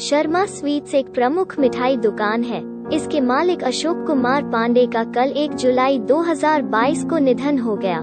Sharma sweets एक प्रमुख मिठाई दुकान है। इसके मालिक अशोक कुमार पांडे का कल 1 जुलाई 2022 को निधन हो गया।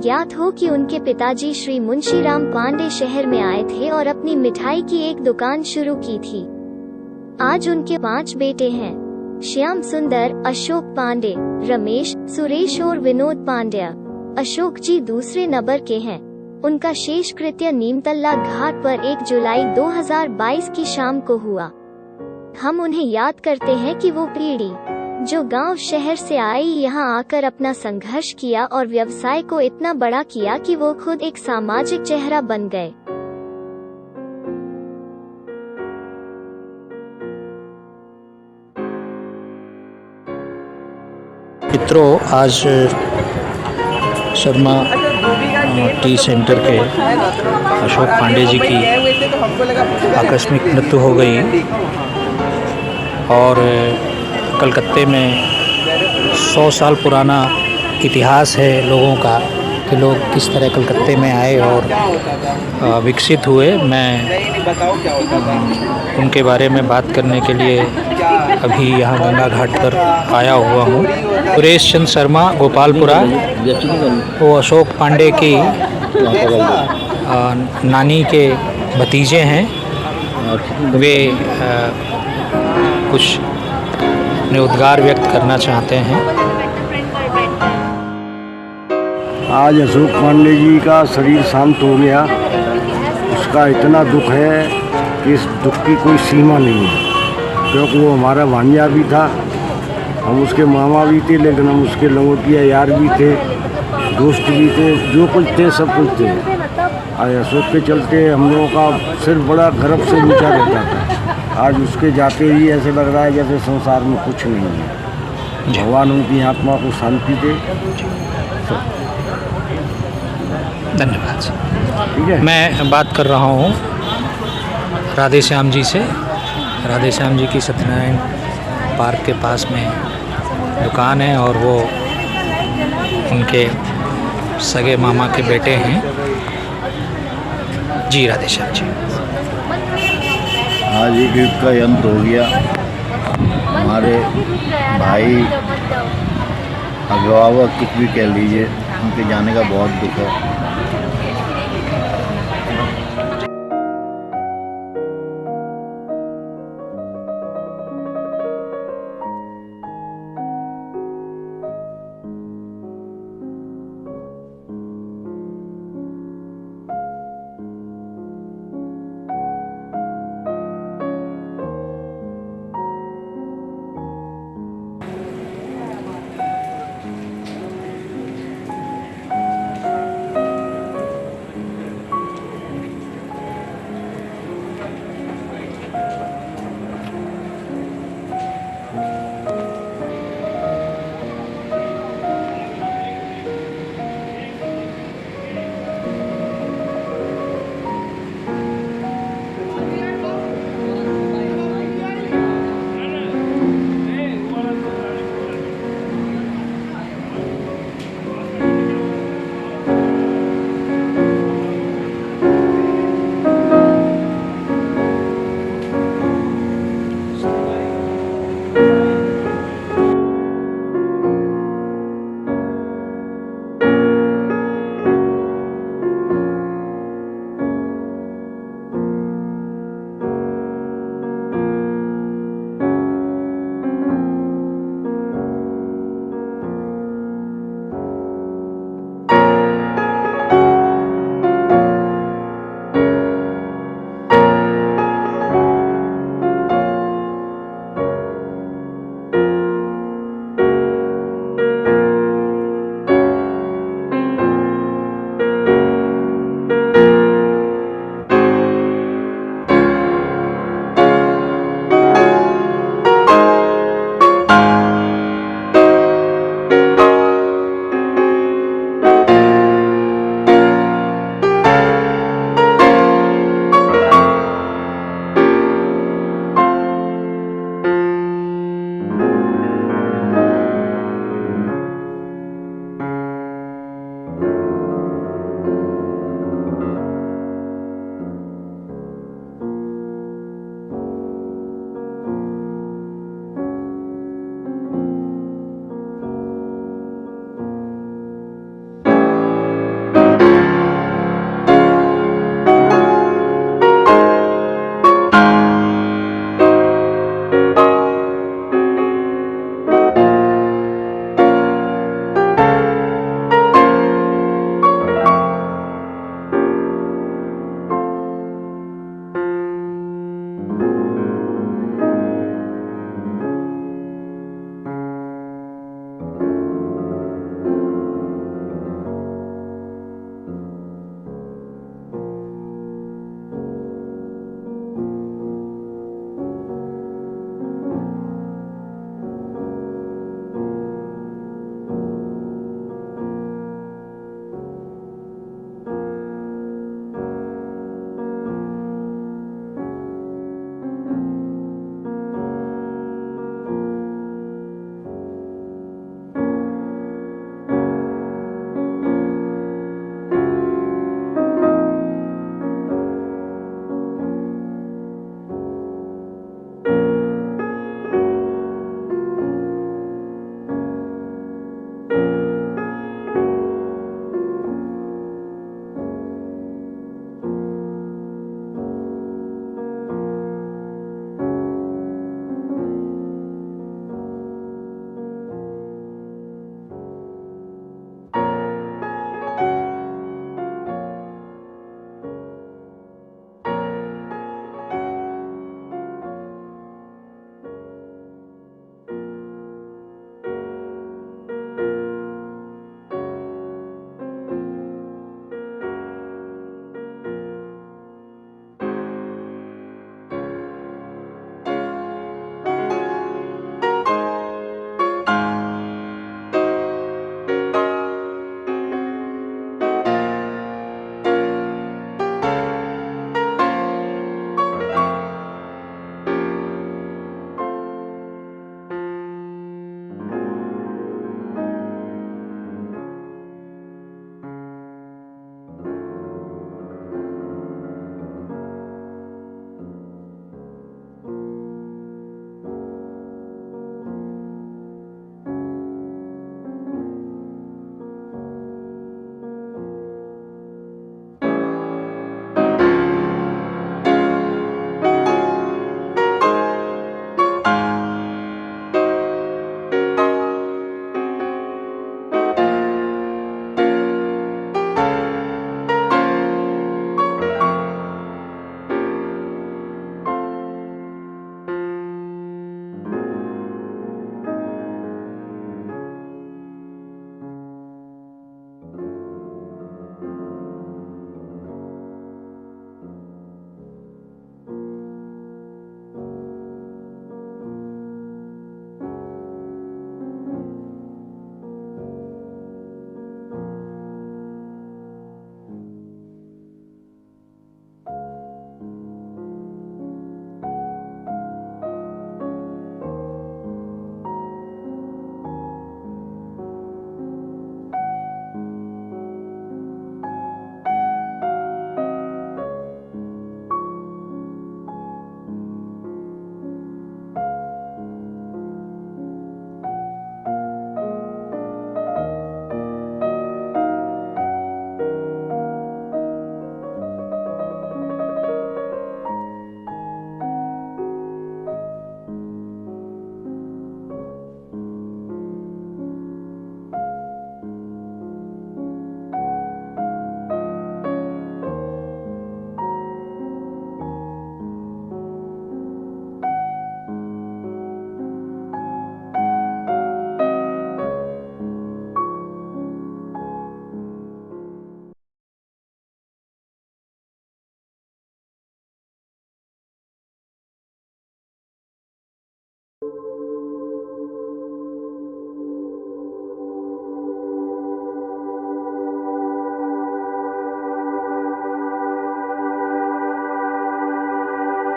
ज्ञात हो कि उनके पिताजी श्री मुंशीराम पांडे शहर में आए थे और अपनी मिठाई की एक दुकान शुरू की थी। आज उनके 5 बेटे हैं, श्याम सुंदर, अशोक पांडे, रमेश, सुरेश और विनोद पांड्या। अशोक जी दूसरे नंबर के हैं। उनका शेषकृत्य नीमतल्ला घाट पर 1 जुलाई 2022 की शाम को हुआ। हम उन्हें याद करते हैं कि वो पीढ़ी जो गांव शहर से आई, यहां आकर अपना संघर्ष किया और व्यवसाय को इतना बड़ा किया कि वो खुद एक सामाजिक चेहरा बन गए। मित्रों, आज शर्मा टी सेंटर के अशोक पांडे जी की आकस्मिक मृत्यु हो गई और कलकत्ते में 100 साल पुराना इतिहास है लोगों का कि लोग किस तरह कलकत्ते में आए और विकसित हुए। मैं उनके बारे में बात करने के लिए अभी यहाँ गंगा घाट पर आया हुआ हूँ। सुरेश चंद्र शर्मा गोपालपुरा, वो अशोक पांडे की नानी के भतीजे हैं। वे कुछ अपने उद्गार व्यक्त करना चाहते हैं। आज अशोक पांडे जी का शरीर शांत हो गया। उसका इतना दुख है कि इस दुख की कोई सीमा नहीं है, क्योंकि वो हमारा भांजा भी था, हम उसके मामा भी थे, लेकिन हम उसके लंगोटिया यार भी थे, दोस्त भी थे, जो कुछ थे सब कुछ थे। आज अशोक के चलते हम लोगों का सिर बड़ा गर्व से ऊँचा रहता था। आज उसके जाते ही ऐसे लग रहा है जैसे संसार में कुछ नहीं है। भगवान उनकी आत्मा को शांति दे। धन्यवाद। ठीक है, मैं बात कर रहा हूँ राधे श्याम जी से। राधे श्याम जी की सत्यनारायण पार्क के पास में दुकान है और वो उनके सगे मामा के बेटे हैं। जी राधे श्याम जी। आज एक युग का अंत हो गया। हमारे भाई अभिभावक कुछ भी कह लीजिए, उनके जाने का बहुत दुख है।